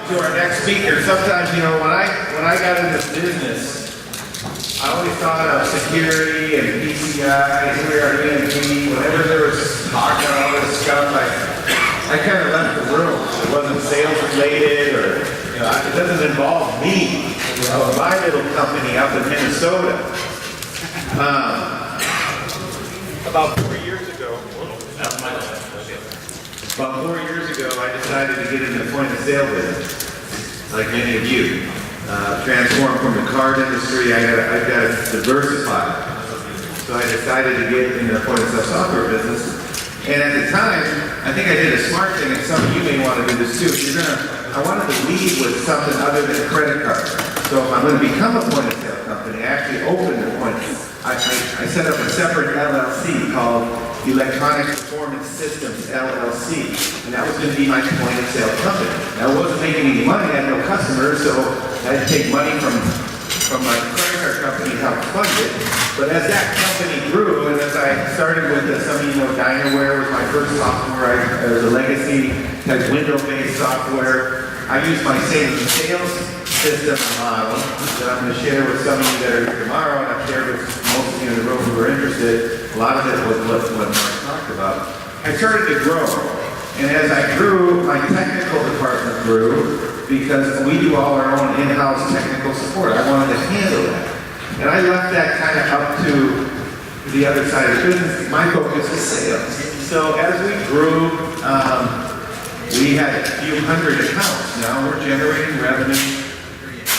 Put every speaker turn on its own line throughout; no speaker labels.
To our next speaker, sometimes, you know, when I got into business, I always thought of security and PCI, EMV, whenever there was talk about all this stuff, I kind of left the room. It wasn't sales related, or, you know, it doesn't involve me. You know, my little company up in Minnesota. About 4 years ago, I decided to get into the point of sale business, like many of you. Transform from the card industry, I've got to diversify. So I decided to get into the point of sale software business. And at the time, I think I did a smart thing, and some of you may want to do this too. I wanted to lead with something other than a credit card. So if I'm going to become a point of sale company, I actually opened a point. I set up a separate LLC called Electronic Performance Systems LLC, and that was going to be my point of sale company. Now, I wasn't making any money, I had no customers, so I had to take money from my credit card company to help fund it. But as that company grew, and as I started with, some of you know, Dinaware was my first software. It was a legacy, had window-based software. I used my same sales system model that I'm going to share with some of you that are here tomorrow, and I've shared with most of you in the room who are interested. A lot of it was what Mark talked about. I started to grow, and as I grew, my technical department grew because we do all our own in-house technical support. I wanted to handle that. And I left that kind of up to the other side of the business. My focus is sales. So as we grew, we had a few hundred accounts. Now we're generating revenue.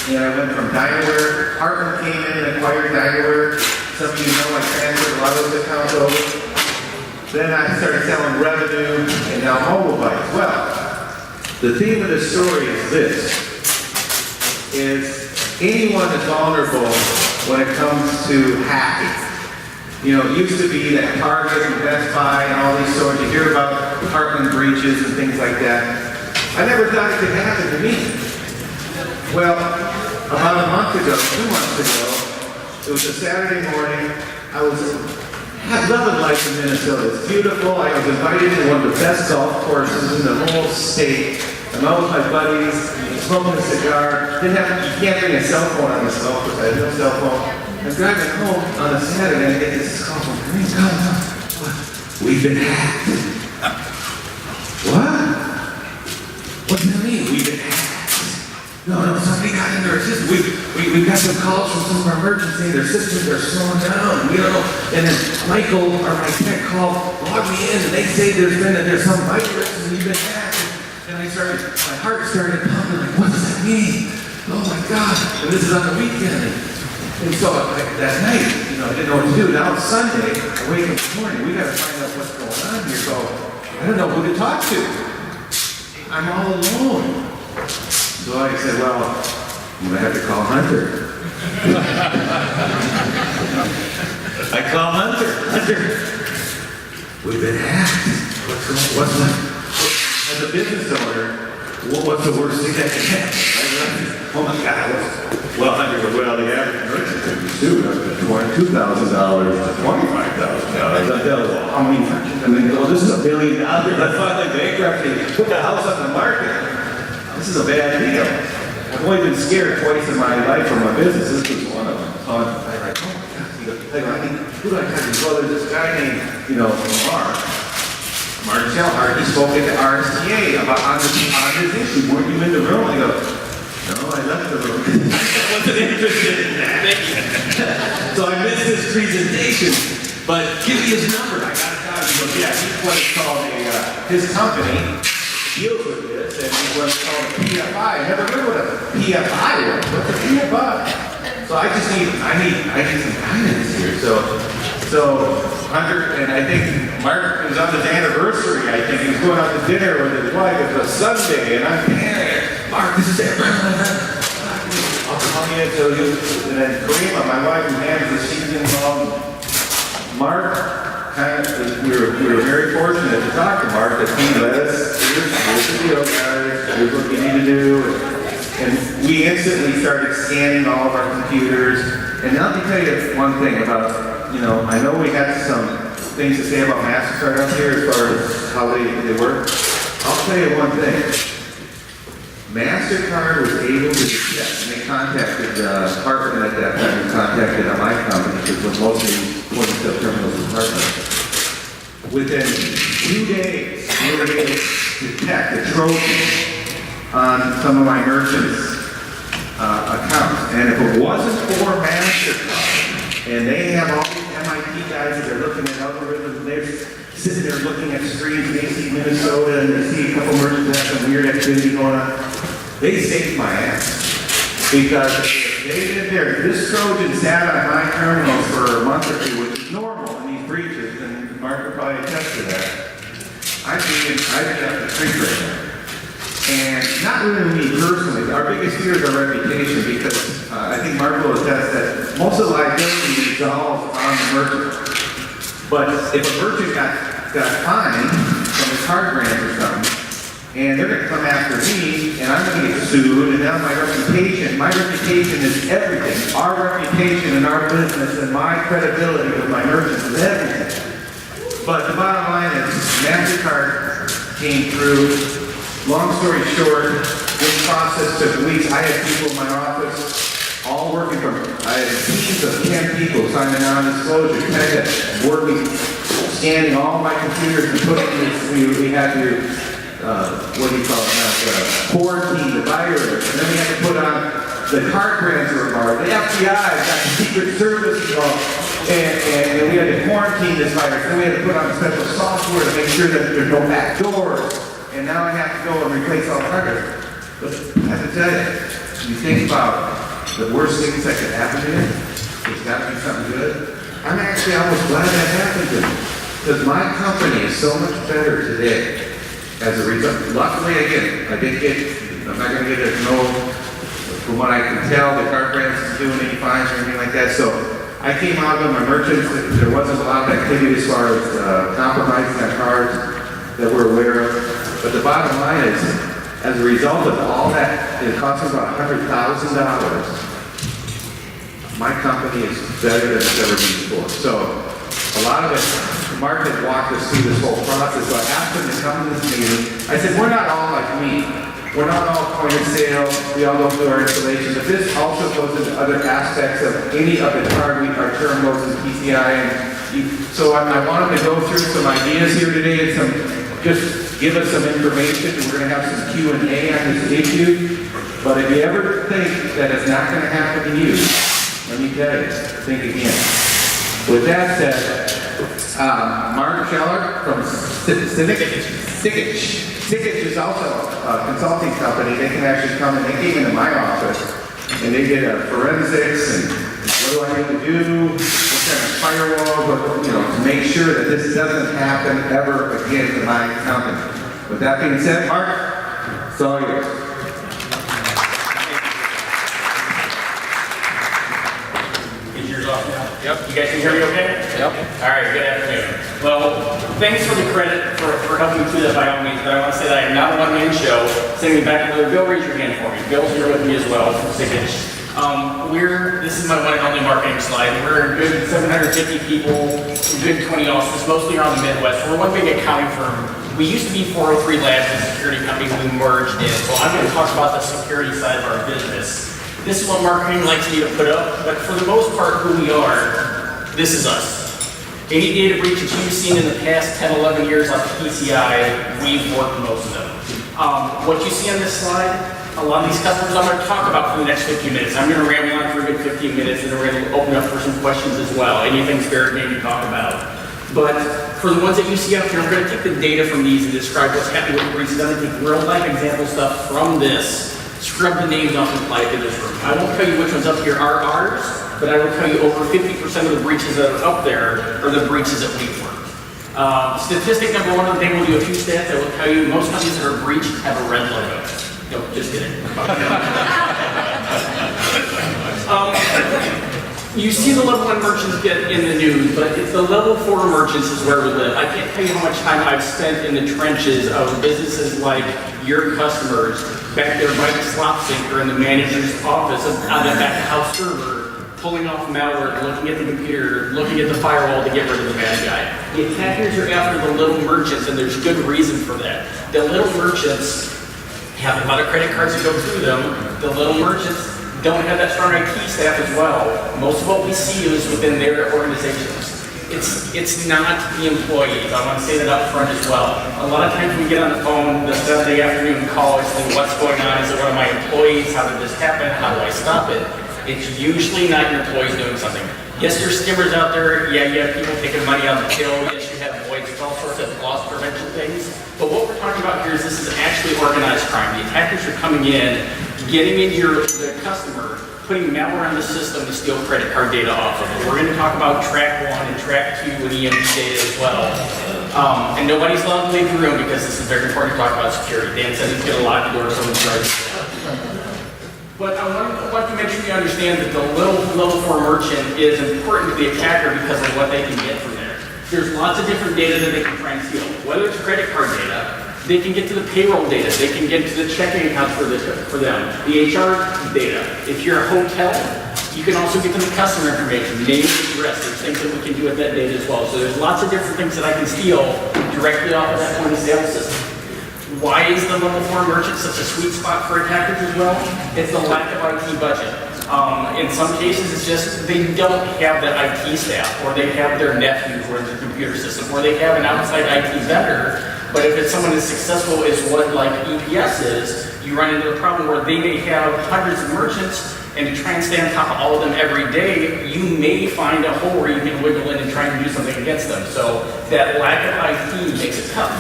And I went from Dinaware. Hartman came in and acquired Dinaware. Some of you know I transferred a lot of those accounts over. Then I started selling revenue and now mobile bikes. Well, the theme of the story is this, is anyone is vulnerable when it comes to hacking. You know, it used to be that Target and Best Buy and all these stores, you hear about Hartman breaches and things like that. I never thought it could happen to me. Well, about a month ago, 2 months ago, it was a Saturday morning. I was loving life in Minnesota. It's beautiful. I was invited to one of the best golf courses in the whole state. I'm out with my buddies, smoking a cigar. You can't bring a cell phone on this golf course. I had no cell phone. I'm driving home on a Saturday and I get this call from Green. We've been hacked. What? What do you mean, we've been hacked? No, somebody got in their system. We got some calls from some of our merchants saying their systems are slowing down. We don't know. And then Michael, or my tech, logged me in, and they say there's some virus and we've been hacked. And my heart started pumping, like, what does that mean? Oh my God. And this is on the weekend. And so that night, you know, I didn't know what to do. Now it's Sunday. I wake up this morning. We got to find out what's going on here. So I don't know who to talk to. I'm all alone. So I said, well, I'm going to have to call Hunter. I call Hunter. Hunter, we've been hacked. What's that? As a business owner, what's the worst thing that can happen? Oh my God. Well, Hunter goes, well, the average merchant could be sued up to $22,000 to $25,000. How many merchants? And then go, this is $1 billion. Let's file like bankruptcy. Put the house on the market. This is a bad deal. I've only been scared twice in my life from my business. This was one of them. So I'm like, oh my God. Who do I talk to? Well, there's this guy named, Mark Shellhart. He spoke at the RSTA on this issue. Weren't you in the room? I go, no, I left the room. I wasn't interested in that. So I missed this presentation. But give me his number. I got to tell you. He goes, yeah, he's what it's called his company deals with this, and it's what's called a PFI. I never heard what a PFI was. What's a PFI? So I need some guidance here. So Hunter, and I think Mark was on his anniversary. I think he was going out to dinner with his wife. It was a Sunday, and I'm panicked. Mark, this is it. I'll call you and tell you. And then Karima, my wife, who manages, she's involved. Mark. We were very fortunate to talk to Mark, that he let us, here's the deal, guys, here's what you need to do. And we instantly started scanning all of our computers. And now let me tell you one thing about, I know we had some things to say about MasterCard out here as far as how they work. I'll tell you one thing. MasterCard was able to detect, and they contacted Hartman at that time, who contacted my company, which was mostly point-of-sale terminals and partners. Within 2 days, we were able to detect a trophy on some of my merchants' accounts. And if it wasn't for MasterCard, and they have all these MIT guys that are looking at algorithms, and they're sitting there looking at screens, and they see Minnesota, and they see a couple merchants that have some weird activity going on, they saved my ass. Because if they did there, this Trojan sat on my terminal for a month or two, which is normal in these breaches, and Mark will probably attest to that. I'd be up the creek right now. And not really me personally, our biggest fear is our reputation, because I think Mark will attest that most of the liability resolves on the merchant. But if a merchant got fined from the card grant or something, and they're going to come after me, and I'm going to get sued, and now my reputation is everything. Our reputation and our business and my credibility with my merchants is everything. But the bottom line is, MasterCard came through. Long story short, this process took weeks. I had people in my office all working I had teams of 10 people signing non-disclosure, working, scanning all my computers and putting this, we had to, what do you call it now, quarantine the virus, and then we had to put on the card grants were involved, the FBI got the Secret Service involved, and we had to quarantine this virus, then we had to put on special software to make sure that there's no back doors. And now I have to go and replace all the hardware. But I have to tell you, you think about the worst things that could happen to you, it's got to be something good. I'm actually almost glad that happened to me. Because my company is so much better today as a result. Luckily, again, I'm not going to get a no, from what I can tell, the card grants isn't doing any fines or anything like that. So I came out with my merchants, there wasn't a lot of activity as far as compromising on cards that we're aware of. But the bottom line is, as a result of all that, it cost us about $100,000. My company is better than it's ever been before. So a lot of it, Mark had walked us through this whole process. So I asked him to come to this meeting. I said, we're not all like me. We're not all point of sale. We all go through our installation. But this also goes into other aspects of any of the our terminals and PCI. So I wanted to go through some ideas here today and just give us some information. We're going to have some Q&A on this issue. But if you ever think that it's not going to happen to you, let me tell you, think again. With that said, Mark Scheller from Sickich is also a consulting company. They can actually come and they came into my office and they did a forensics and what do I need to do, what kind of firewall, to make sure that this doesn't happen ever again to my company. With that being said, Mark, it's all yours.
Is yours off now?
Yep.
You guys can hear me okay?
Yep.
All right, good afternoon. Well, thanks for the credit for helping me through that by all means, but I want to say that I am not a one-man show. Sending back to Bill, raise your hand for me. Bill's here with me as well from Sickich. This is my one and only marketing slide. We're a good 750 people, a good 20 offices, mostly around the Midwest. We're one big accounting firm. We used to be 403 Labs, a security company we merged in. So I'm going to talk about the security side of our business. This is what marketing likes me to put up, but for the most part, who we are, this is us. Any data breaches you've seen in the past 10, 11 years on PCI, we've worked most of them. What you see on this slide, a lot of these customers I'm going to talk about for the next 15 minutes. I'm going to ramble on for a good 15 minutes, and then we're going to open up for some questions as well. Anything Spirit maybe talk about. But for the ones that you see up here, I'm going to take the data from these and describe what's happening with the breaches. I'm going to take real-life example stuff from this, scrub the names off and apply it to this room. I won't tell you which ones up here are ours, but I will tell you over 50% of the breaches that are up there are the breaches that we've worked. Statistic number one, and then we'll do a few stats. I will tell you most companies that are breached have a red logo. No, just kidding. You see the level 1 merchants get in the news, but it's the level 4 merchants is where we live. I can't tell you how much time I've spent in the trenches of businesses like your customers, back there by the slop sink or in the manager's office, on the back house server, pulling off malware, looking at the computer, looking at the firewall to get rid of the bad guy. The attackers are after the little merchants, and there's good reason for that. The little merchants have a lot of credit cards that go through them. The little merchants don't have that strong IT staff as well. Most of what we see is within their organizations. It's not the employees. I want to say that up front as well. A lot of times we get on the phone the Saturday afternoon call and say, what's going on? Is it one of my employees? How did this happen? How do I stop it? It's usually not your employees doing something. Yes, there's skimmers out there. Yeah, you have people taking money out of the till. Yes, you have voids, all sorts of loss prevention things. But what we're talking about here is this is actually organized crime. The attackers are coming in, getting into the customer, putting malware on the system to steal credit card data off of it. We're going to talk about track 1 and track 2 and EMV data as well. And nobody's allowed to leave the room because this is very important to talk about security. Dan said he's going to lock the door so he's right. But I want to make sure you understand that the little level 4 merchant is important to the attacker because of what they can get from there. There's lots of different data that they can try and steal. Whether it's credit card data, they can get to the payroll data, they can get to the checking accounts for them, the HR data. If you're a hotel, you can also get to the customer information, name, address. There's things that we can do with that data as well. So there's lots of different things that I can steal directly off of that point of sale system. Why is the level 4 merchant such a sweet spot for attackers as well? It's the lack of IT budget. In some cases, it's just they don't have that IT staff, or they have their nephew who runs their computer system, or they have an outside IT vendor. But if it's someone as successful as what like EPS is, you run into a problem where they may have hundreds of merchants, and to try and stay on top of all of them every day, you may find a hole where you can wiggle in and try and do something against them. So that lack of IT makes it tough.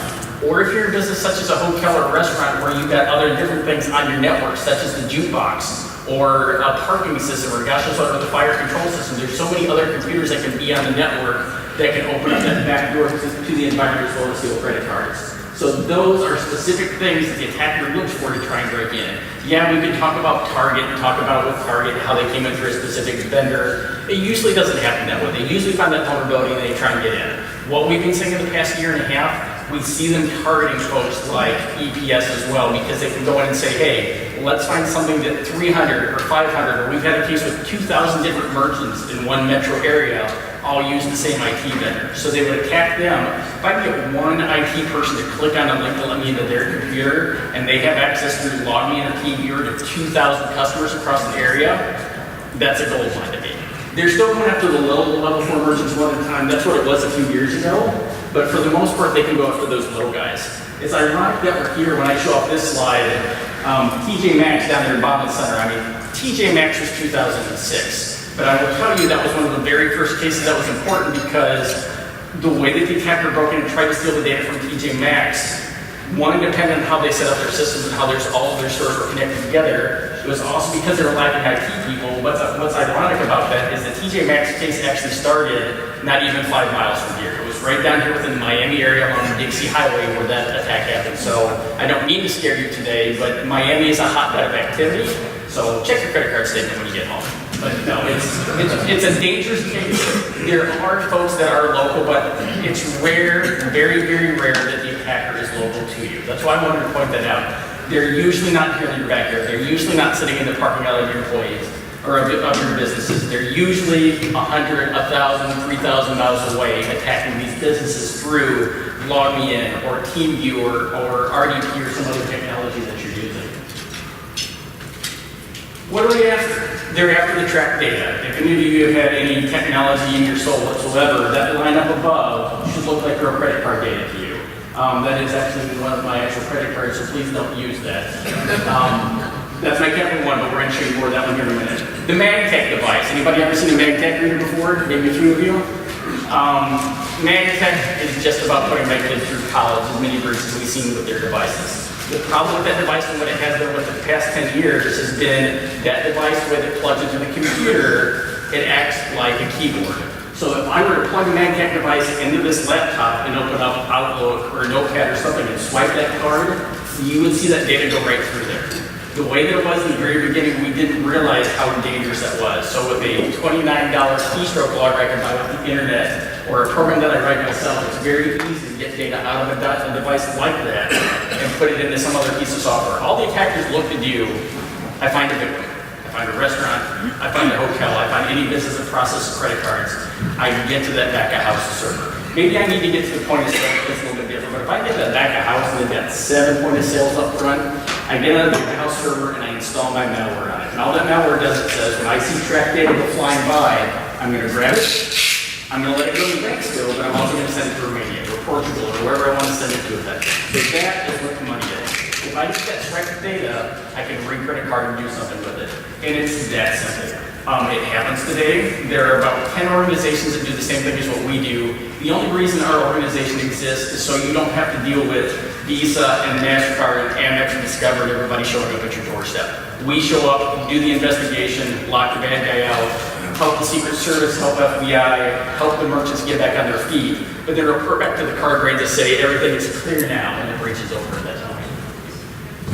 Or if you're in business such as a hotel or a restaurant where you've got other different things on your network, such as the jukebox, or a parking system, or gosh knows what, or the fire control system, there's so many other computers that can be on the network that can open up that back door to the environment as well as steal credit cards. So those are specific things that the attacker looks for to try and break in. Yeah, we can talk about Target and talk about with Target how they came in for a specific vendor. It usually doesn't happen that way. They usually find that vulnerability and they try and get in. What we've been seeing in the past year and a half, we see them targeting folks like EPS as well because they can go in and say, hey, let's find something that 300 or 500, or we've had a case with 2,000 different merchants in one metro area all use the same IT vendor. So they would attack them. If I can get one IT person to click on a link to let me into their computer and they have access to log me in a TeamViewer to 2,000 customers across an area, that's a gold mine to me. They're still going after the level 4 merchants one at a time. That's what it was a few years ago. But for the most part, they can go after those little guys. It's ironic that we're here when I show off this slide. TJ Maxx down there in Bobman Center. I mean, TJ Maxx was 2006. But I will tell you that was one of the very first cases that was important because the way that the attacker broke in and tried to steal the data from TJ Maxx, one, depended on how they set up their systems and how all of their stores were connected together. It was also because they were lacking IT people. What's ironic about that is the TJ Maxx case actually started not even 5 miles from here. It was right down here within the Miami area along the Dixie Highway where that attack happened. So I don't mean to scare you today, but Miami is a hotbed of activity. So check your credit card statement when you get home. But no, it's a dangerous case. There are folks that are local, but it's rare, very, very rare that the attacker is local to you. That's why I wanted to point that out. They're usually not here in your backyard. They're usually not sitting in the parking lot of your employees or of your businesses. They're usually 100, 1,000, 3,000 miles away attacking these businesses through LogMeIn or TeamViewer or RDP or some other technology that you're using. What are they after? They're after the track data. If any of you have had any technology in your soul whatsoever, that line up above should look like real credit card data to you. That is actually one of my actual credit cards, so please don't use that. That's my Capital One, but we're going to show you more of that one here in a minute. The MagTech device. Anybody ever seen a MagTech reader before? Maybe a few of you? MagTech is just about putting my kids through college, as many versions as we've seen with their devices. The problem with that device and what it has been with the past 10 years has been that device, the way that it plugs into the computer, it acts like a keyboard. So if I were to plug a MagTech device into this laptop and open up Outlook or Notepad or something and swipe that card, you would see that data go right through there. The way that it was in the very beginning, we didn't realize how dangerous that was. So with a $29 keystroke logger I can buy with the internet, or a program that I write myself, it's very easy to get data out of a device like that and put it into some other piece of software. All the attackers look to do, I find a victim, I find a restaurant, I find a hotel, I find any business that processes credit cards, I can get to that back of house server. Maybe I need to get to the point of sale, it's a little bit different, but if I get to that back of house and they've got 7 point of sales up front, I get on the house server and I install my malware on it. And all that malware does, it says, when I see track data go flying by, I'm going to grab it, I'm going to let it go to the bank still, but I'm also going to send it to Romania or Portugal or wherever I want to send it to eventually. So that is what the money is. If I just get track data, I can bring credit card and do something with it. And it's that simple. It happens today. There are about 10 organizations that do the same thing as what we do. The only reason our organization exists is so you don't have to deal with Visa and MasterCard and Amex and Discover and everybody showing up at your doorstep. We show up, do the investigation, lock the bad guy out, help the Secret Service, help FBI, help the merchants get back on their feet. But then report back to the card grade to say everything is clear now and the breach is over at that time.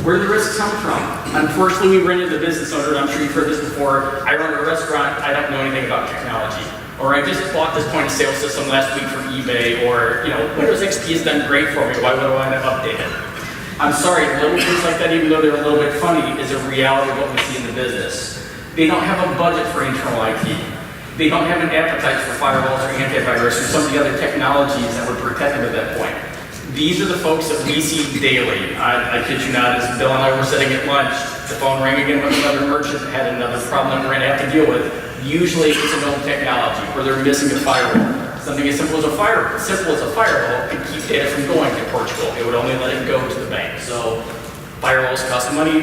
Where do the risks come from? Unfortunately, we run into the business owner, and I'm sure you've heard this before. I run a restaurant, I don't know anything about technology. Or I just bought this point of sale system last week from eBay, or, Windows XP has done great for me, why would I want to update it? I'm sorry, little things like that, even though they're a little bit funny, is a reality of what we see in the business. They don't have a budget for internal IT. They don't have an appetite for firewalls or antivirus or some of the other technologies that would protect them at that point. These are the folks that we see daily. I kid you not, as Bill and I were sitting at lunch, the phone rang again with another merchant that had another problem that we're going to have to deal with. Usually it's an old technology where they're missing a firewall. Something as simple as a firewall can keep data from going to Portugal. It would only let it go to the bank. So firewalls cost money.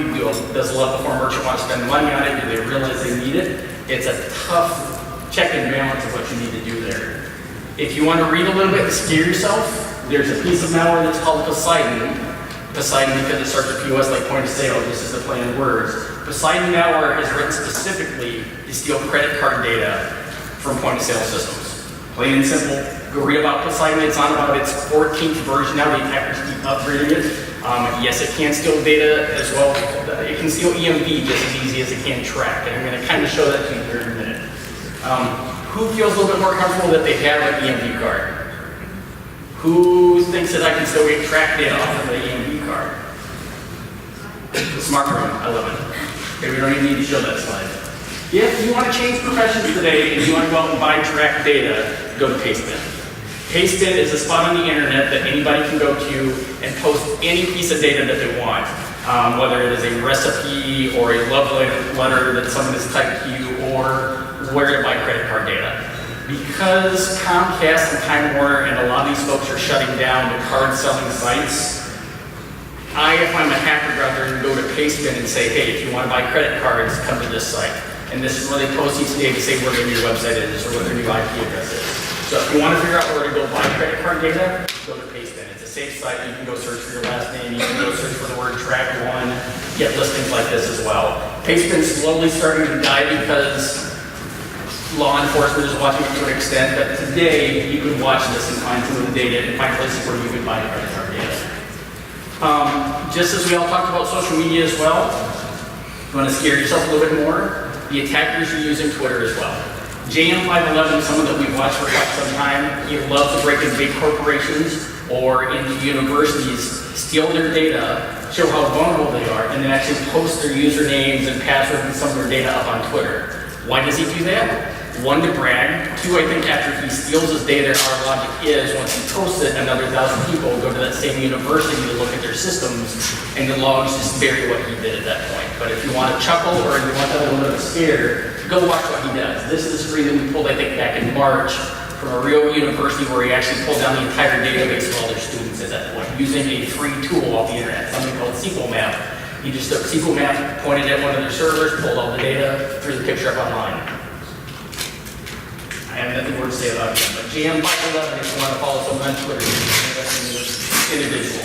Does a lot before a merchant wants to spend money on it? Do they realize they need it? It's a tough check and balance of what you need to do there. If you want to read a little bit and scare yourself, there's a piece of malware that's called Poseidon. Poseidon because it starts with POS like point of sale. This is the play on words. Poseidon malware is written specifically to steal credit card data from point of sale systems. Plain and simple. Go read about Poseidon. It's on about its 14th version now. The attackers keep upgrading it. Yes, it can steal data as well. It can steal EMV just as easy as it can track. And I'm going to kind of show that to you here in a minute. Who feels a little bit more comfortable that they have an EMV card? Who thinks that I can still get track data off of the EMV card? The smart room, I love it. Okay, we don't even need to show that slide. If you want to change professions today and you want to go out and buy track data, go to Pastebin. Pastebin is a spot on the internet that anybody can go to and post any piece of data that they want. Whether it is a recipe or a love letter that someone has typed to you or where to buy credit card data. Because Comcast and Time Warner and a lot of these folks are shutting down the card selling sites, if I'm a hacker, go out there and go to Pastebin and say, hey, if you want to buy credit cards, come to this site. And this is where they post each day to say where their new website is or what their new IP address is. So if you want to figure out where to go buy credit card data, go to Pastebin. It's a safe site. You can go search for your last name. You can go search for the word track one, get listings like this as well. Pastebin's slowly starting to die because law enforcement is watching it to an extent, but today you can watch this and find some of the data and find places where you can buy credit card data. Just as we all talked about social media as well, you want to scare yourself a little bit more, the attackers are using Twitter as well. JM511, someone that we've watched for quite some time, he loves to break into big corporations or into universities, steal their data, show how vulnerable they are, and then actually post their usernames and passwords and some of their data up on Twitter. Why does he do that? One, to brag. Two, I think after he steals his data, our logic is once he posts it, another 1,000 people go to that same university to look at their systems, and the logs just bury what he did at that point. But if you want to chuckle or you want a little bit of scare, go watch what he does. This is a screen that we pulled, I think, back in March from a real university where he actually pulled down the entire database of all their students at that point, using a free tool off the internet, something called SQL Map. He just took SQL Map, pointed at one of their servers, pulled all the data, threw the picture up online. I have nothing more to say about him, but JM511, if you want to follow someone on Twitter, individual.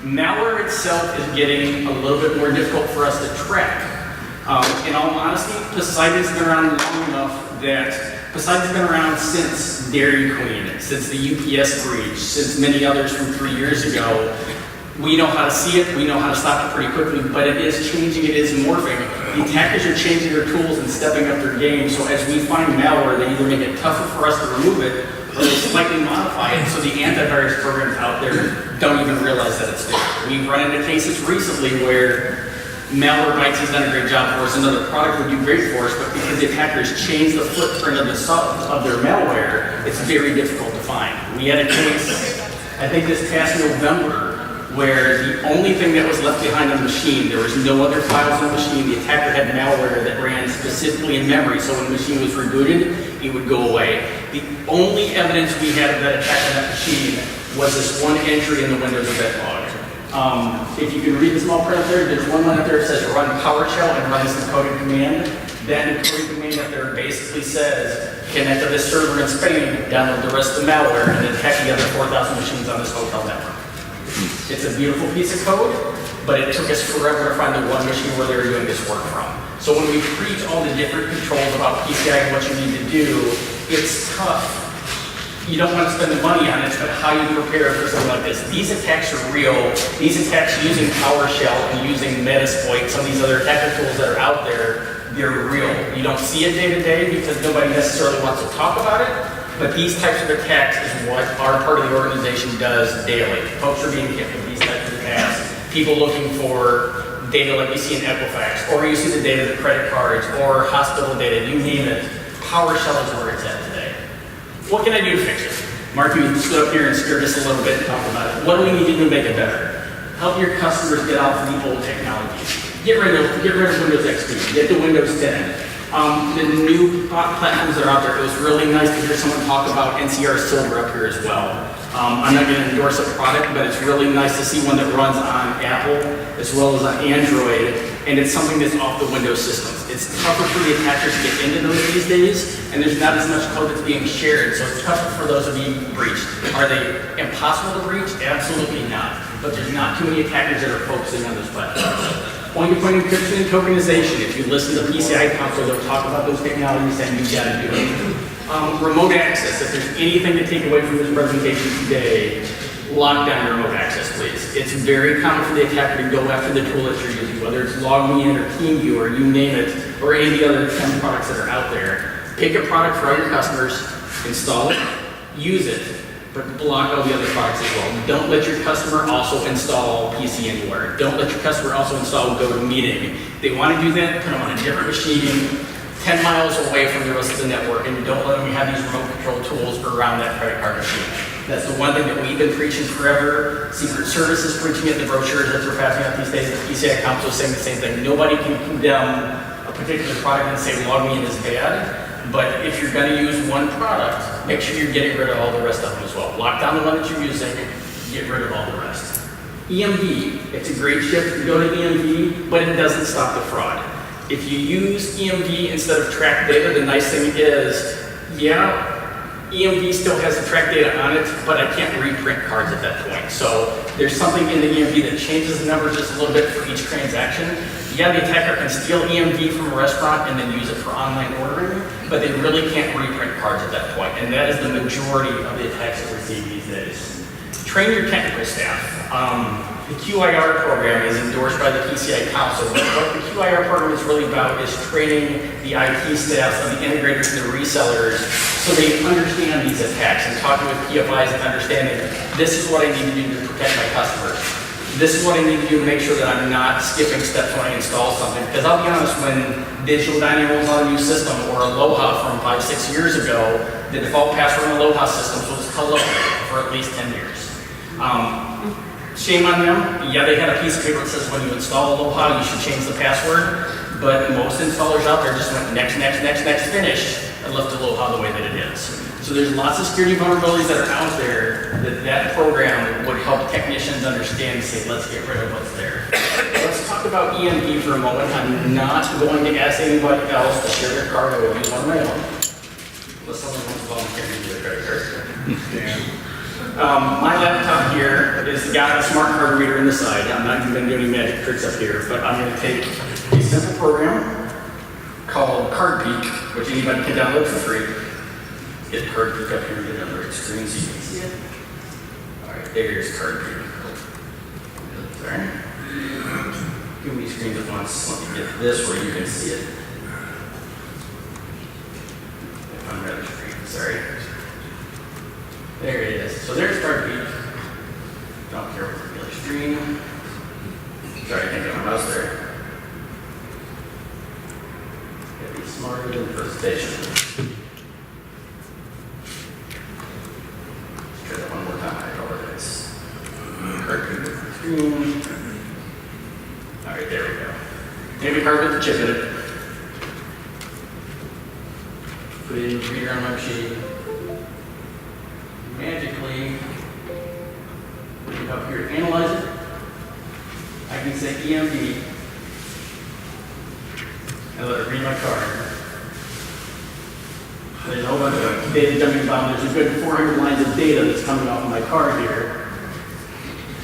Malware itself is getting a little bit more difficult for us to track. In all honesty, Poseidon's been around long enough that Poseidon's been around since Dairy Queen, since the UPS breach, since many others from 3 years ago. We know how to see it, we know how to stop it pretty quickly, but it is changing, it is morphing. The attackers are changing their tools and stepping up their game, so as we find malware, they either make it tougher for us to remove it, or they slightly modify it so the antivirus programs out there don't even realize that it's there. We've run into cases recently where Malwarebytes has done a great job for us, another product would do great for us, but because the attackers change the footprint of their malware, it's very difficult to find. We had a case, I think this past November, where the only thing that was left behind on the machine, there was no other files on the machine. The attacker had malware that ran specifically in memory, so when the machine was rebooted, it would go away. The only evidence we had of that attack on that machine was this one entry in the Windows event log. If you can read the small print up there, there's one line up there that says run PowerShell and run this encoded command. That encoded command up there basically says connect to this server in Spain, download the rest of the malware, and then attack the other 4,000 machines on this hotel network. It's a beautiful piece of code, but it took us forever to find the one machine where they were doing this work from. So when we preach all the different controls about PCI and what you need to do, it's tough. You don't want to spend the money on it, but how you prepare for something like this. These attacks are real. These attacks using PowerShell and using Metasploit, some of these other attacker tools that are out there, they're real. You don't see it day to day because nobody necessarily wants to talk about it, but these types of attacks is what our part of the organization does daily. Folks are being hit with these types of attacks. People looking for data like you see in Equifax, or you see the data of the credit cards, or hospital data, you name it. PowerShell is where it's at today. What can I do to fix it? Mark, you stood up here and scared us a little bit and talked about it. What do we need to do to make it better? Help your customers get off the old technologies. Get rid of Windows XP. Get to Windows 10. The new platforms that are out there, it was really nice to hear someone talk about NCR Silver up here as well. I'm not going to endorse a product, but it's really nice to see one that runs on Apple as well as on Android, and it's something that's off the Windows systems. It's tougher for the attackers to get into those these days, and there's not as much code that's being shared, so it's tougher for those to be breached. Are they impossible to breach? Absolutely not. But there's not too many attackers that are focusing on those platforms. Point-to-point encryption and tokenization. If you listen to PCI Council, they'll talk about those technologies and you got to do it. Remote access. If there's anything to take away from this presentation today, lock down your remote access, please. It's very common for the attacker to go after the tool that you're using, whether it's LogMeIn or TeamViewer or you name it, or any of the other 10 products that are out there. Pick a product for all your customers, install it, use it, but block all the other products as well. Don't let your customer also install PC Anywhere. Don't let your customer also install GoToMeeting. They want to do that, put them on a different machine, 10 miles away from the rest of the network, and don't let them have these remote control tools around that credit card machine. That's the one thing that we've been preaching forever. Secret Service is preaching it, the brochures that they're passing out these days, the PCI Council is saying the same thing. Nobody can condemn a particular product and say LogMeIn is bad. But if you're going to use one product, make sure you're getting rid of all the rest of them as well. Lock down the one that you're using, get rid of all the rest. EMV, it's a great shift to go to EMV, but it doesn't stop the fraud. If you use EMV instead of tracked data, the nice thing is, yeah, EMV still has the tracked data on it, but I can't reprint cards at that point. So there's something in the EMV that changes the numbers just a little bit for each transaction. Yeah, the attacker can steal EMV from a restaurant and then use it for online ordering, but they really can't reprint cards at that point, and that is the majority of the attacks that we're seeing these days. Train your technical staff. The QIR program is endorsed by the PCI Council. What the QIR program is really about is training the IT staffs of the integrators and the resellers so they understand these attacks and talking with PFIs and understanding this is what I need to do to protect my customers. This is what I need to do to make sure that I'm not skipping steps when I install something. Because I'll be honest, when Digital Dining rolls out a new system or Aloha from 5-6 years ago, the default password in Aloha systems was hello for at least 10 years. Shame on them. Yeah, they had a piece of paper that says when you install Aloha, you should change the password. But most installers out there just went next, next, next, next, finish, and left Aloha the way that it is. So there's lots of security vulnerabilities that are out there that program would help technicians understand and say, let's get rid of what's there. Let's talk about EMV for a moment. I'm not going to ask anybody else to share their card. I will use one of my own. Unless someone wants to volunteer to use their credit card. My laptop here is got a smart card reader in the side. I'm not even going to do any magic tricks up here, but I'm going to take a simple program called CardPeek, which anybody can download for free. Get CardPeek up here and get on the right screen so you can see it. All right, there's CardPeek. Sorry. Too many screens at once. Let me get this where you can see it. If I'm rather screen, sorry. There it is. So there's CardPeek. Don't care what's the other screen. Sorry, I can't get my mouse there. Gotta be smarter than the presentation. Try that one more time. I apologize. CardPeek. screen. All right, there we go. Debit card with the chip in it. Put it in the reader on my machine. Magically, come up here to analyze it. I can say EMV and let it read my card. There's a whole bunch of data jumping down. There's a good 400 lines of data that's coming off of my card here.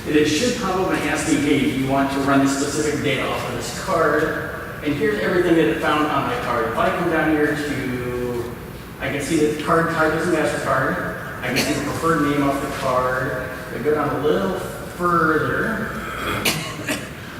And it should pop up and ask me, hey, do you want to run the specific data off of this card? And here's everything that it found on my card. If I come down here to, I can see that the card type is a MasterCard. I can see the preferred name off the card. I go down a little further.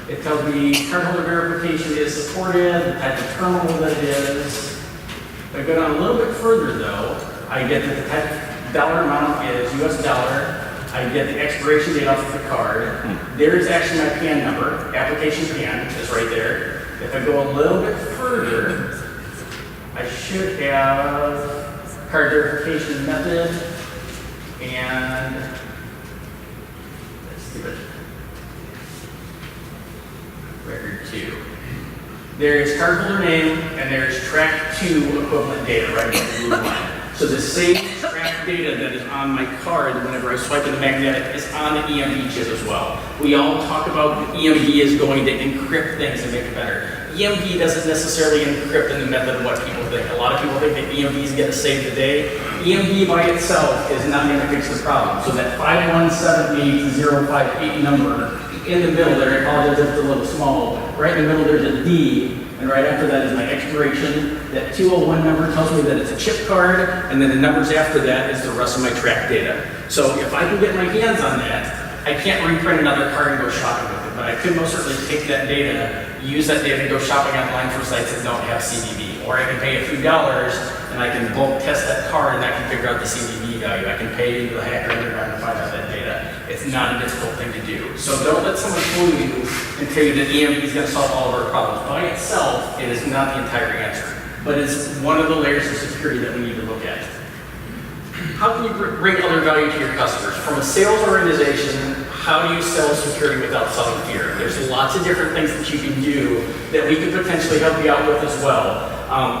It tells me cardholder verification is supported, the type of terminal that it is. If I go down a little bit further though, I get that the type of dollar amount is US dollar. I get the expiration date off of the card. There's actually my PAN number, application PAN is right there. If I go a little bit further, I should have card verification method and let's do it. Record 2. There's cardholder name and there's track 2 equivalent data right in the blue line. So the same track data that is on my card whenever I swipe in the magnetic is on the EMV chip as well. We all talk about EMV is going to encrypt things and make it better. EMV doesn't necessarily encrypt in the method of what people think. A lot of people think that EMV is going to save the day. EMV by itself is not going to fix the problem. So that 5178058 number in the middle there, I apologize if it's a little small, right in the middle there's a D, and right after that is my expiration. That 201 number tells me that it's a chip card, and then the numbers after that is the rest of my track data. So if I can get my hands on that, I can't reprint another card and go shopping with it, but I could most certainly take that data, use that data to go shopping online for sites that don't have CVV. Or I can pay a few dollars and I can bulk test that card and I can figure out the CVV value. I can pay the hacker underground to find out that data. It's not a difficult thing to do. So don't let someone fool you and tell you that EMV is going to solve all of our problems. By itself, it is not the entire answer, but it's one of the layers of security that we need to look at. How can you bring other value to your customers? From a sales organization, how do you sell security without selling fear? There's lots of different things that you can do that we could potentially help you out with as well.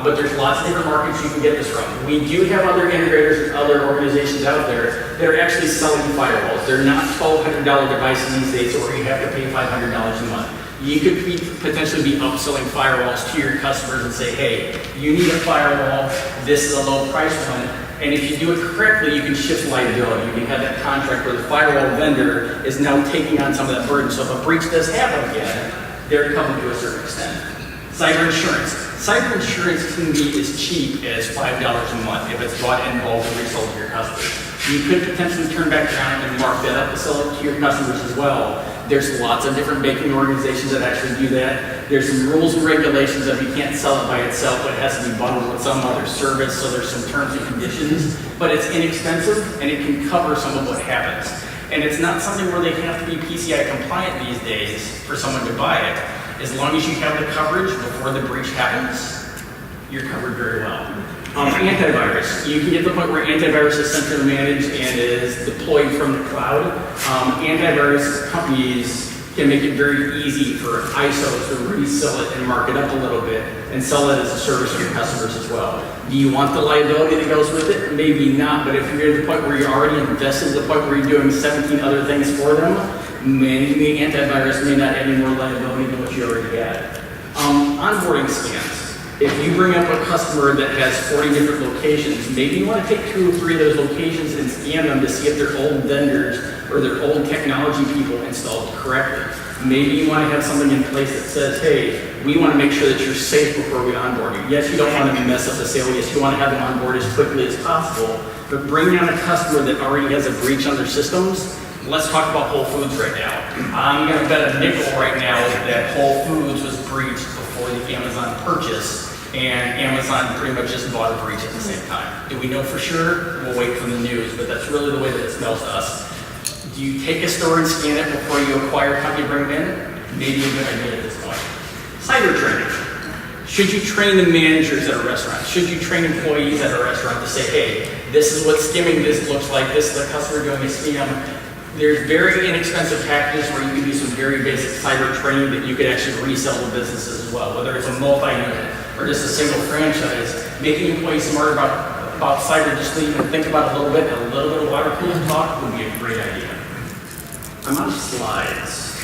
But there's lots of different markets you can get this from. We do have other integrators and other organizations out there that are actually selling firewalls. They're not $1,200 devices these days where you have to pay $500 a month. You could potentially be upselling firewalls to your customers and say, hey, you need a firewall, this is a low price one. And if you do it correctly, you can shift liability. You can have that contract where the firewall vendor is now taking on some of that burden. So if a breach does happen again, they're covered to a certain extent. Cyber insurance. Cyber insurance can be as cheap as $5 a month if it's bought in bulk and resold to your customers. You could potentially turn back around and mark that up and sell it to your customers as well. There's lots of different banking organizations that actually do that. There's some rules and regulations that you can't sell it by itself, but it has to be bundled with some other service, so there's some terms and conditions. But it's inexpensive, and it can cover some of what happens. And it's not something where they have to be PCI compliant these days for someone to buy it. As long as you have the coverage before the breach happens, you're covered very well. Antivirus. You can get to the point where antivirus is centrally managed and is deployed from the cloud. Antivirus companies can make it very easy for ISOs to resell it and mark it up a little bit and sell it as a service to your customers as well. Do you want the liability that goes with it? Maybe not, but if you're at the point where you're already invested, to the point where you're doing 17 other things for them, maybe the antivirus may not add any more liability than what you already had. Onboarding scans. If you bring up a customer that has 40 different locations, maybe you want to take 2 or 3 of those locations and scan them to see if their old vendors or their old technology people installed correctly. Maybe you want to have something in place that says, hey, we want to make sure that you're safe before we onboard you. Yes, you don't want to mess up the sale. Yes, you want to have them on board as quickly as possible. But bring down a customer that already has a breach on their systems. Let's talk about Whole Foods right now. I'm going to bet a nickel right now that Whole Foods was breached before the Amazon purchase, and Amazon pretty much just bought a breach at the same time. Do we know for sure? We'll wait for the news, but that's really the way that it smells to us. Do you take a store and scan it before you acquire a company, bring it in? Maybe a good idea at this point. Cyber training. Should you train the managers at a restaurant? Should you train employees at a restaurant to say, hey, this is what skimming this looks like, this is the customer doing a scam? There's very inexpensive packages where you can do some very basic cyber training that you could actually resell to businesses as well, whether it's a multi-unit or just a single franchise. Making employees smarter about cyber, just so you can think about it a little bit, and a little bit of water cooler talk would be a great idea. I'm on slides.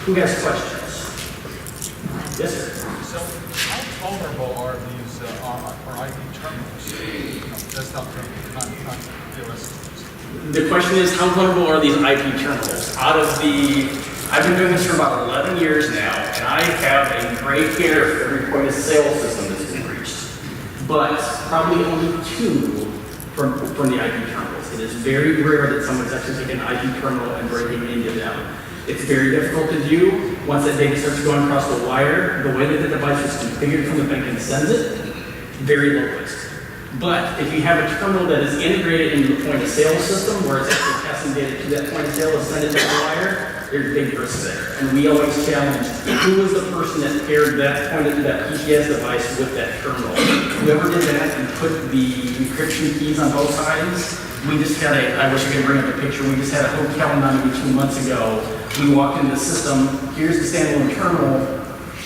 Who has questions? Yes, sir.
So how vulnerable are these are IP terminals? Desktop terminals, POS.
The question is, how vulnerable are these IP terminals? I've been doing this for about 11 years now, and I have a great care for every point of sale system that's been breached. But probably only 2 from the IP terminals. It is very rare that someone's actually taken an IP terminal and breaking into them. It's very difficult to do. Once that data starts going across the wire, the way that the device is configured from the bank and sends it, very low risk. But if you have a terminal that is integrated into the point of sale system, where it's actually passing data to that point of sale and send it down the wire, there's big risks there. And we always challenge, who was the person that paired that point of that PCS device with that terminal? Whoever did that and put the encryption keys on both sides, we just had I wish I could bring up a picture, we just had a hotel maybe 2 months ago. We walked into the system, here's the standalone terminal,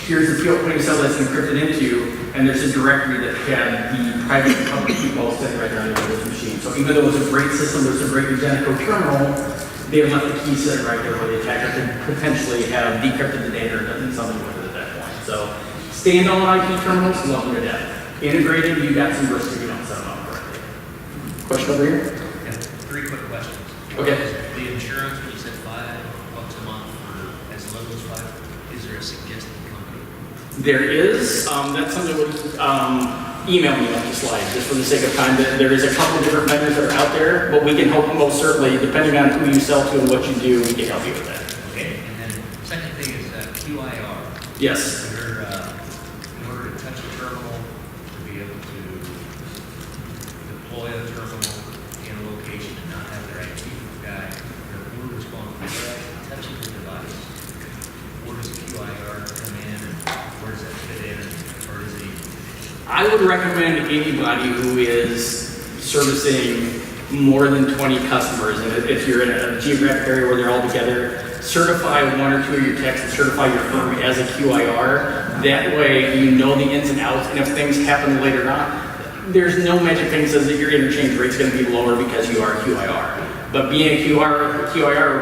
here's the point of sale that's encrypted into, and there's a directory that had the private and public key both sitting right there on the machine. So even though it was a great system, it was a great Magenico terminal, they have left the key sitting right there where the attacker could potentially have decrypted the data or done something with it at that point. So standalone IP terminals, love them to death. Integrated, you got some risk if you don't set them up correctly. Question over here?
Yeah, 3 quick questions.
Okay.
The insurance, when you said $5 a month for as low as 5, is there a suggested company?
There is. That's something that would email me on the slide, just for the sake of time. There is a couple of different vendors that are out there, but we can help most certainly, depending on who you sell to and what you do, we can help you with that.
Okay. And then second thing is QIR.
Yes.
In order to touch a terminal, to be able to deploy a terminal in a location and not have their IT guy, we're responsible for that, touching the device. Where does QIR come in, and where does that fit in, or is it?
I would recommend anybody who is servicing more than 20 customers, and if you're in a geographic area where they're all together, certify 1 or 2 of your techs and certify your firm as a QIR. That way you know the ins and outs, and if things happen later on, there's no magic thing that says that your interchange rate's going to be lower because you are a QIR. But being a QIR,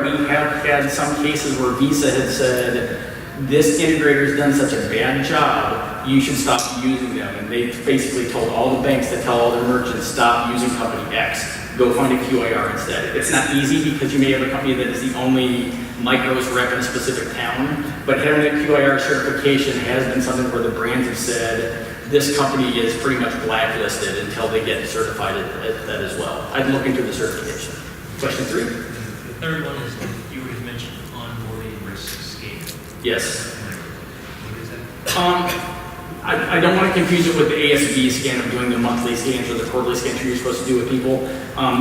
we have had some cases where Visa had said, this integrator's done such a bad job, you should stop using them. And they basically told all the banks that tell all their merchants, stop using company X. Go find a QIR instead. It's not easy because you may have a company that is the only micros rep in a specific town, but having a QIR certification has been something where the brands have said, this company is pretty much blacklisted until they get certified at that as well. I'd look into the certification. Question 3?
The third one is, you already mentioned onboarding risk scaling.
Yes.
What is that?
I don't want to confuse it with the ASB scan of doing the monthly scans or the quarterly scans you're supposed to do with people.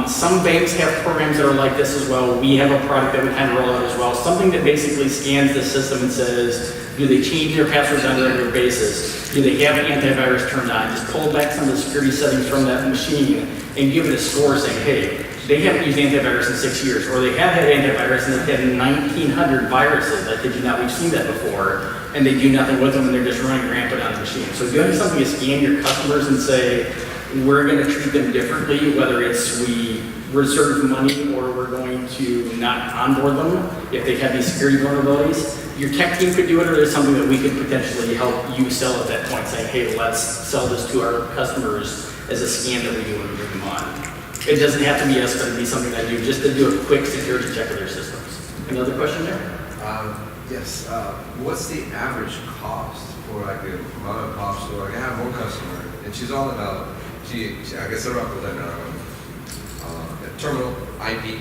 Some banks have programs that are like this as well. We have a product that we kind of roll out as well. Something that basically scans the system and says, do they change their passwords on a regular basis? Do they have an antivirus turned on? Just pull back some of the security settings from that machine and give it a score saying, hey, they haven't used antivirus in 6 years, or they have had antivirus and they've had 1,900 viruses. I kid you not, we've seen that before, and they do nothing with them and they're just running rampant on the machine. So doing something to scan your customers and say, we're going to treat them differently, whether it's we reserve money or we're going to not onboard them if they have these security vulnerabilities. Your tech team could do it, or there's something that we could potentially help you sell at that point, saying, hey, let's sell this to our customers as a scan that we do when we bring them on. It doesn't have to be us, but it'd be something I do just to do a quick security check of their systems. Another question there?
Yes. What's the average cost for like a mom and pop store? Like I have one customer, and she's all about, I guess they're up with a terminal ID.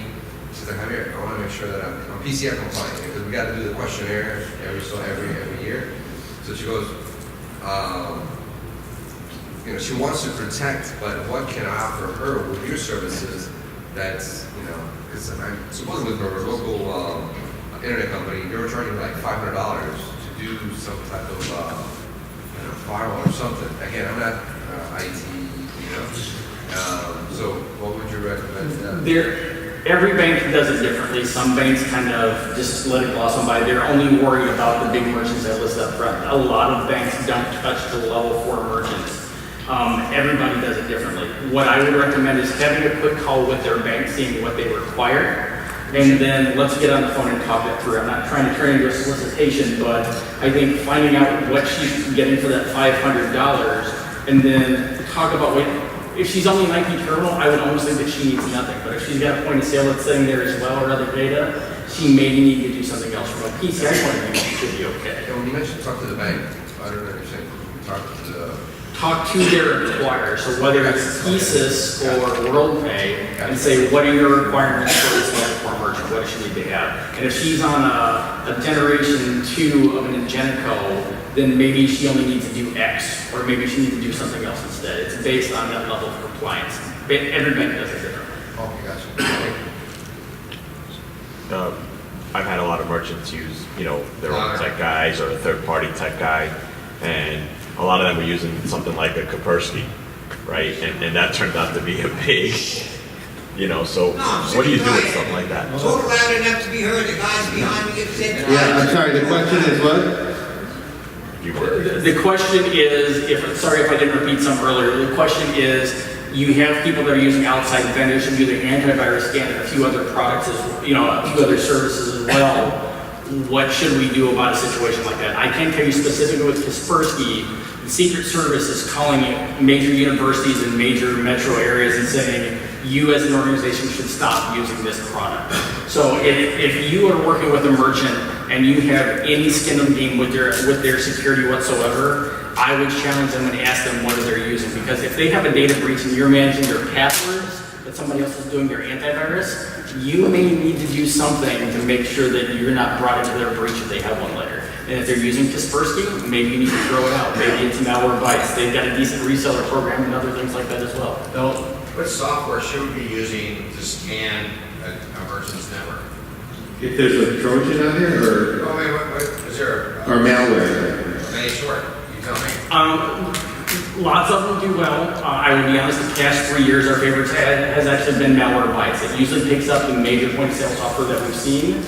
She's like, I want to make sure that I'm PCI compliant because we got to do the questionnaire every year. So she goes, she wants to protect, but what can I offer her with your services? That's because supposedly for a local internet company, they were charging like $500 to do some type of firewall or something. Again, I'm not IT, so what would you recommend?
Every bank does it differently. Some banks kind of just let it gloss on by. They're only worried about the big merchants that list up front. A lot of banks don't touch the level 4 merchants. Everybody does it differently. What I would recommend is having a quick call with their bank, seeing what they require, and then let's get on the phone and talk it through. I'm not trying to turn into a solicitation, but I think finding out what she's getting for that $500, and then talk about if she's only an IP terminal, I would almost think that she needs nothing. But if she's got a point of sale that's sitting there as well or other data, she may need to do something else. From a PCI point of view, she should be okay.
And when you mentioned talk to the bank, I don't understand.
Talk to their acquirer, so whether it's thesis or WorldPay, and say, what are your requirements for this platform merchant? What does she need to have? And if she's on a generation 2 of an Ingenico, then maybe she only needs to do X, or maybe she needs to do something else instead. It's based on that level of compliance. Every bank does it differently.
Okay, gotcha.
I've had a lot of merchants use, their own tech guys or a third-party tech guy, and a lot of them were using something like a Kaspersky, right? And that turned out to be a big, so what do you do with something like that?
Talk loud enough to be heard, the guys behind me get sick.
Yeah, I'm sorry, the question is what?
You were.
The question is, sorry if I didn't repeat some earlier, the question is, you have people that are using outside vendors who do the antivirus scan and a few other products, a few other services as well. What should we do about a situation like that? I can't tell you specifically with Kaspersky. The Secret Service is calling major universities in major metro areas and saying, you as an organization should stop using this product. So if you are working with a merchant and you have any skin in the game with their security whatsoever, I would challenge them and ask them what they're using. Because if they have a data breach and you're managing their passwords, that somebody else is doing their antivirus, you may need to do something to make sure that you're not brought into their breach if they have one later. And if they're using Kaspersky, maybe you need to throw it out. Maybe it's Malwarebytes. They've got a decent reseller program and other things like that as well.
What software should we be using to scan a merchant's network?
If there's a Trojan on there, or
Oh, wait, what is there?
or malware?
Any short? You tell me.
Lots of them do well. I would be honest, the past 3 years, our favorites has actually been Malwarebytes. It usually picks up the major point of sale software that we've seen.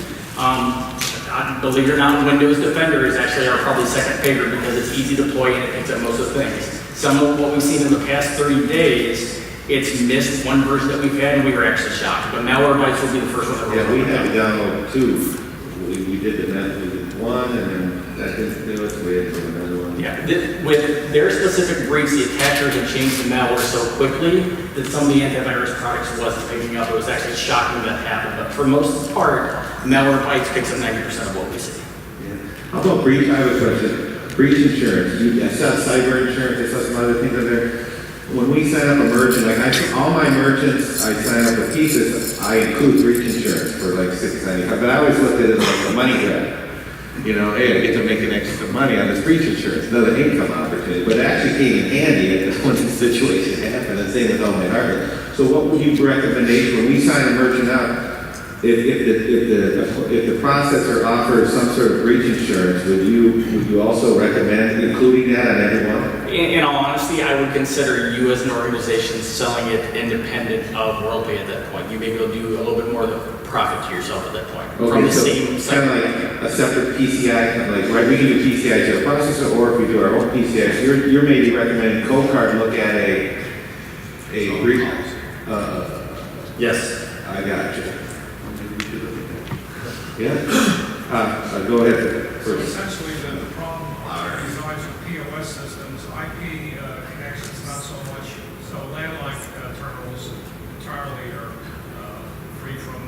Believe it or not, Windows Defender is actually our probably second favorite because it's easy to deploy and it picks up most of the things. Some of what we've seen in the past 30 days, it's missed one version that we've had and we were actually shocked. But Malwarebytes will be the first one that
Yeah, we
we're
had to download 2. We did the net, we did 1, and then that didn't do it, so we had to do another one.
Yeah, with their specific breach, the attackers had changed the malware so quickly that some of the antivirus products wasn't picking up. It was actually shocking that happened. But for most part, Malwarebytes picks up 90% of what we see.
Yeah. How about breach? I have a question. Breach insurance. I saw cyber insurance. I saw some other things in there. When we sign up a merchant, all my merchants, I sign up with pieces, I include breach insurance for like $6.95. But I always looked at it like a money grab. Hey, I get to make an extra money on this breach insurance, another income opportunity. But it actually came in handy when the situation happened, and same with all my hardware. So what would you recommend when we sign a merchant up? If the processor offers some sort of breach insurance, would you also recommend including that on everyone?
In all honesty, I would consider you as an organization selling it independent of WorldPay at that point. You may be able to do a little bit more of the profit to yourself at that point.
Okay,
From the
so
same
kind of like a separate PCI, kind of like, right, we can do PCI to the processor, or if we do our own PCI, so you're maybe recommending CoCard look at a breach.
Yes.
I got you. Yeah. Go ahead. First.
Essentially, the problem resides with POS systems, IP connections not so much, so landline terminals entirely are free from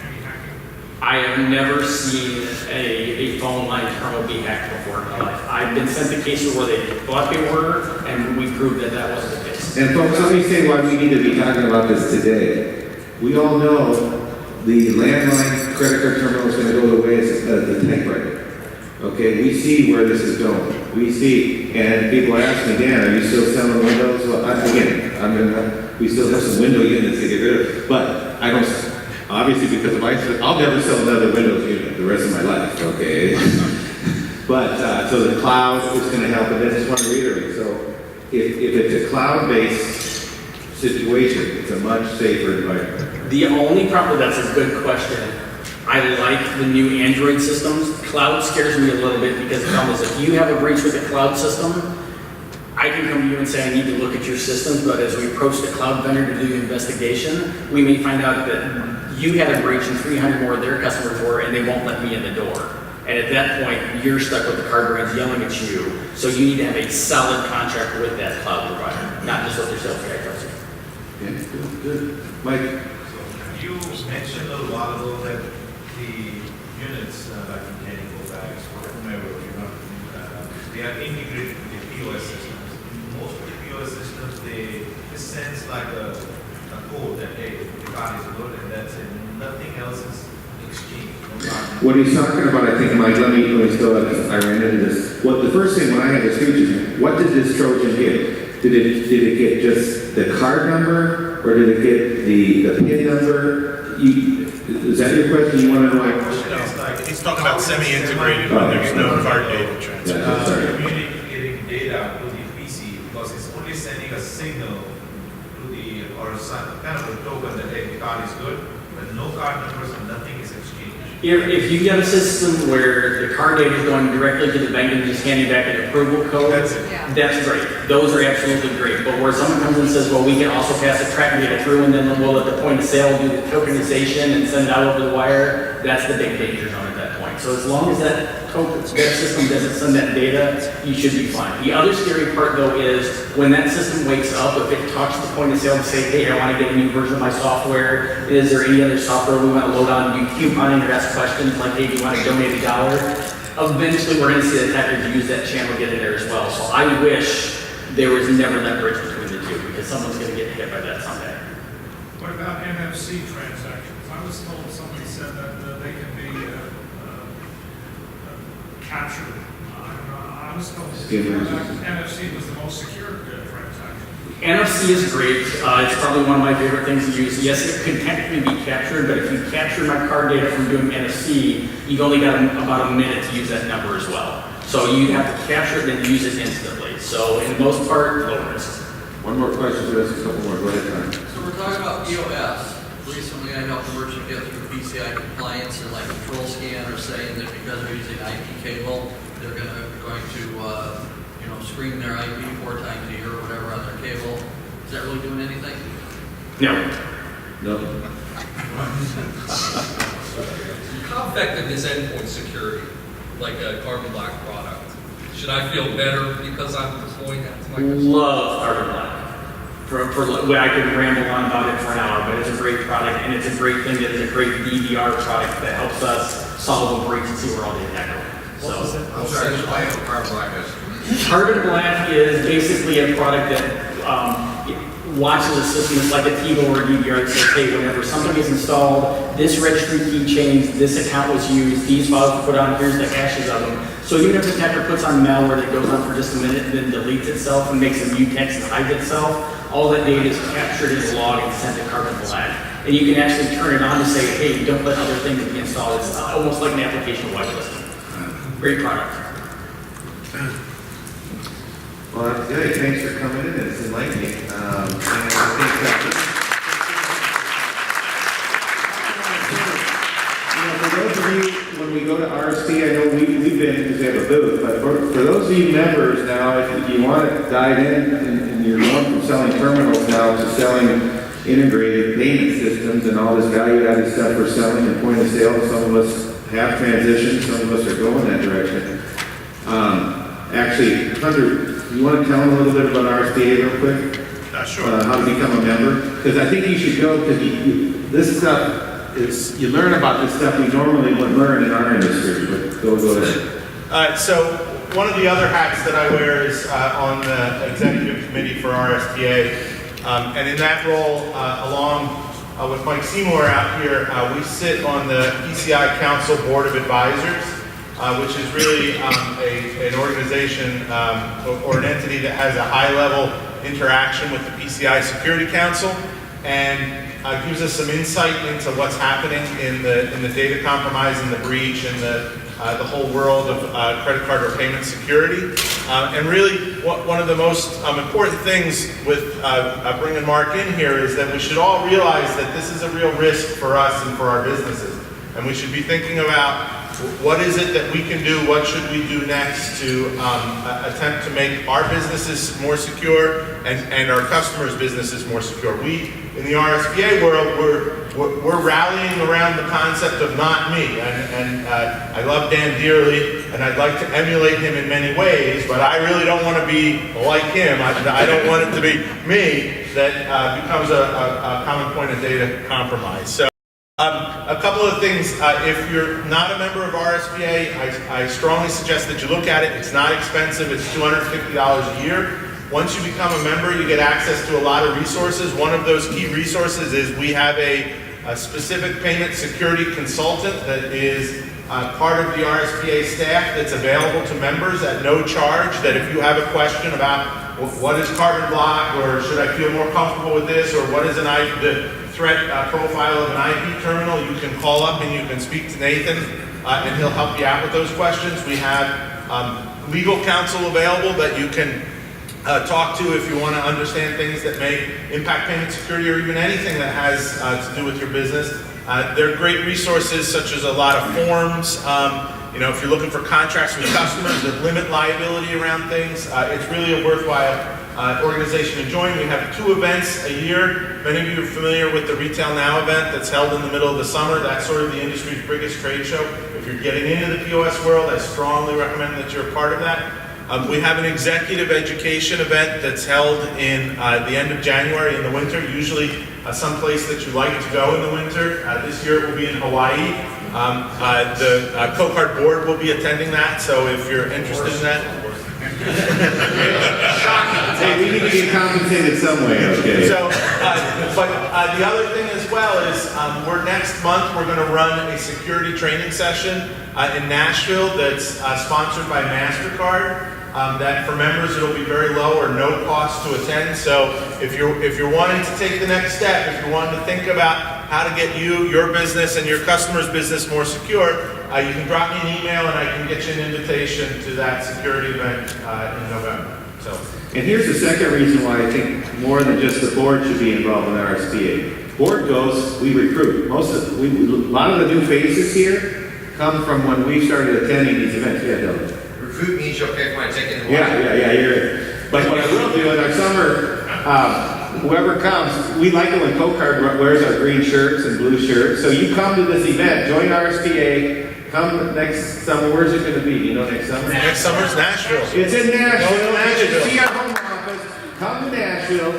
any hacking.
I have never seen a phone line terminal be hacked before in my life. I've been sent the cases where they thought they were, and we proved that that wasn't the case.
And folks, let me say why we need to be talking about this today. We all know the landline credit card terminal is going to go the way as the typewriter. Okay, we see where this is going. We see, and people ask me, Dan, are you still selling Windows? Well, we still have some window units to get rid of, but I don't. Obviously, because I'll never sell another Windows unit the rest of my life. Okay, but so the cloud is going to help, and I just want to reiterate. So if it's a cloud-based situation, it's a much safer environment.
The only problem, that's a good question. I like the new Android systems. Cloud scares me a little bit because the problem is if you have a breach with a cloud system, I can come to you and say I need to look at your systems, but as we approach the cloud vendor to do the investigation, we may find out that you had a breach and 300 more of their customers were, and they won't let me in the door. And at that point, you're stuck with the card brands yelling at you. So you need to have a solid contract with that cloud provider, not just what their sales guy tells you.
Yeah, good. Mike?
You mentioned a while ago that the units, like mechanical bags, or whomever you want, they are integrated with the POS systems. Most of the POS systems, they sense like a code that, hey, the card is good and that's it. Nothing else is exchanged. No card.
What he's talking about, I think, Mike, let me still, I ran into this. What the first thing when I had this speech, what did this Trojan get? Did it get just the card number, or did it get the PIN number? Is that your question? You want to know?
He's talking about semi-integrated when there's no card data transfer.
Yeah, sorry.
Communicating data to the PC because it's only sending a signal to the, or kind of a token that, hey, the card is good, but no card numbers and nothing is exchanged.
If you get a system where the card data is going directly to the bank and just handing back an approval code,
That's it.
that's great. Those are absolutely great. But where someone comes and says, well, we can also pass the track data through and then we'll at the point of sale do the tokenization and send it out over the wire, that's the big danger zone at that point. So as long as that system doesn't send that data, you should be fine. The other scary part though is when that system wakes up, if it talks to the point of sale to say, hey, I want to get a new version of my software, is there any other software we want to load on? You couponing or ask questions like, hey, do you want to donate $1? Eventually we're going to see the attackers use that channel, get in there as well. So I wish there was never that bridge between the two because someone's going to get hit by that someday.
What about NFC transactions? I was told somebody said that they can be captured. I was told that NFC was the most secure transaction.
NFC is great. It's probably one of my favorite things to use. Yes, it can technically be captured, but if you capture my card data from doing NFC, you've only got about a minute to use that number as well. So you have to capture it and use it instantly. So in the most part, low risk.
One more question, so that's a couple more. Go ahead, Tom.
So we're talking about POS. Recently, I helped a merchant get through PCI compliance and like control scan are saying that because they're using IP cable, they're going to screen their IP 4 times a year or whatever on their cable. Is that really doing anything?
No.
No.
How effective is endpoint security, like a carbon black product? Should I feel better because I'm deploying that to my customer?
Love Carbon Black. I could ramble on about it for an hour, but it's a great product and it's a great thing that is a great DVR product that helps us solve a breach and see where all the attack are. So.
I'm sorry, explain what carbon black is.
Carbon Black is basically a product that watches a system. It's like a TiVo or a DVR that says, hey, whenever something is installed, this registry key changed, this account was used, these files were put on, here's the hashes of them. So even if the attacker puts on malware that goes on for just a minute and then deletes itself and makes a new text and hides itself, all that data is captured in a log and sent to Carbon Black. And you can actually turn it on to say, hey, don't let other things be installed. It's almost like an application whitelisting. Great product.
Well, that's good. Thanks for coming in. It's enlightening. And I think for those of you, when we go to RSP, I know we've been, because we have a booth, but for those of you members now, if you want to dive in and you're going from selling terminals now to selling integrated payment systems and all this value-added stuff we're selling and point of sale, some of us have transitioned, some of us are going that direction. Actually, Hunter, you want to tell them a little bit about RSPA real quick?
Sure.
How to become a member? Because I think you should go, because this stuff is, you learn about this stuff we normally wouldn't learn in our industry, but go ahead.
So one of the other hats that I wear is on the executive committee for RSPA. And in that role, along with Mike Seymour out here, we sit on the PCI Council Board of Advisors, which is really an organization or an entity that has a high-level interaction with the PCI Security Council and gives us some insight into what's happening in the data compromise and the breach and the the whole world of credit card or payment security. And really, one of the most important things with bringing Mark in here is that we should all realize that this is a real risk for us and for our businesses. And we should be thinking about what is it that we can do, what should we do next to attempt to make our businesses more secure and our customers' businesses more secure. We, in the RSPA world, we're rallying around the concept of not me. And I love Dan dearly, and I'd like to emulate him in many ways, but I really don't want to be like him. I don't want it to be me that becomes a common point of data compromise. So. A couple of things, if you're not a member of RSPA, I strongly suggest that you look at it. It's not expensive, it's $250 a year. Once you become a member, you get access to a lot of resources. One of those key resources is we have a specific payment security consultant that is part of the RSPA staff that's available to members at no charge, that if you have a question about what is carbon block, or should I feel more comfortable with this, or what is the threat profile of an IP terminal, you can call up and you can speak to Nathan and he'll help you out with those questions. We have legal counsel available that you can talk to if you want to understand things that may impact payment security or even anything that has to do with your business. There are great resources such as a lot of forms. If you're looking for contracts with customers that limit liability around things, it's really a worthwhile organization to join. We have 2 events a year. Many of you are familiar with the Retail Now event that's held in the middle of the summer. That's sort of the industry's biggest trade show. If you're getting into the POS world, I strongly recommend that you're a part of that. We have an executive education event that's held in the end of January in the winter, usually someplace that you like to go in the winter. This year it will be in Hawaii. The CoCard board will be attending that, so if you're interested in that.
Hey, we need to get compensated some way, okay?
So, but the other thing as well is next month we're going to run a security training session in Nashville that's sponsored by MasterCard. That for members it'll be very low or no cost to attend. So if you're wanting to take the next step, if you're wanting to think about how to get your business and your customer's business more secure, you can drop me an email and I can get you an invitation to that security event in November. So.
And here's the second reason why I think more than just the board should be involved in RSPA. Board goes, we recruit. A lot of the new faces here come from when we started attending these events. Yeah, Dylan.
Recruit means you'll pay for my ticket.
Yeah, you're in. But what I will do in our summer, whoever comes, we like it when CoCard wears our green shirts and blue shirts. So you come to this event, join RSPA, come next summer. Where's it going to be? You know, next summer?
Next summer's Nashville.
It's in Nashville.
Nashville.
See our home office. Come to Nashville.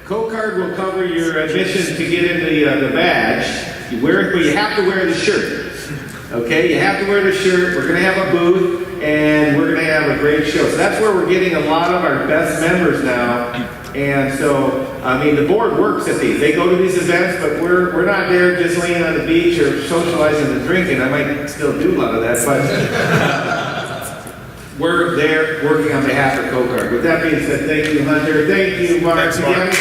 CoCard will cover your admission to get into the badge. You wear it, but you have to wear the shirt. Okay, you have to wear the shirt. We're going to have a booth, and we're going to have a great show. So that's where we're getting a lot of our best members now. And so, I mean, the board works at these. They go to these events, but we're not there just laying on the beach or socializing and drinking. I might still do a lot of that, but we're there working on behalf of CoCard. With that being said, thank you, Hunter. Thank you, Mark.
Thanks, Mark.